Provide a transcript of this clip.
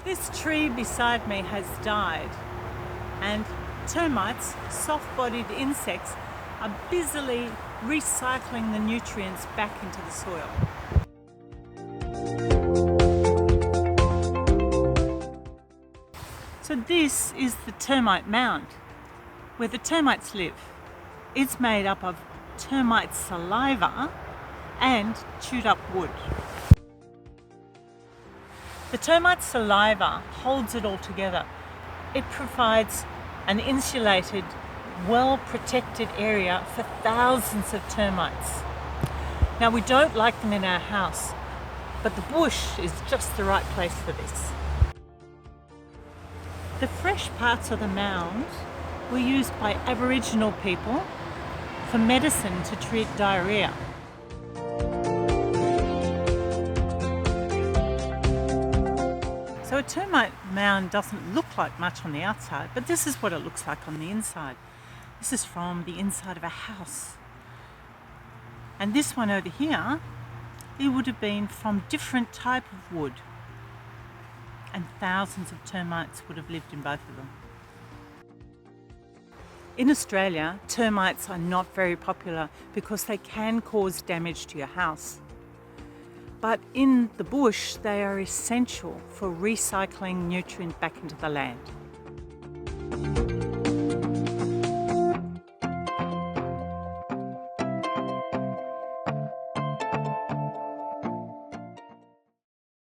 This tree beside me has died, and termites, soft-bodied insects, are busily recycling the nutrients back into the soil. So this is the termite mound, where the termites live. It's made up of termite saliva and chewed up wood. The termite saliva holds it all together. It provides an insulated, well-protected area for thousands of termites. Now, we don't like them in our house, but the bush is just the right place for this. The fresh parts of the mound were used by Aboriginal people for medicine to treat diarrhea. So a termite mound doesn't look like much on the outside, but this is what it looks like on the inside. This is from the inside of a house. And this one over here, it would have been from different type of wood. And thousands of termites would have lived in both of them. In Australia, termites are not very popular because they can cause damage to your house. But in the bush, they are essential for recycling nutrients back into the land.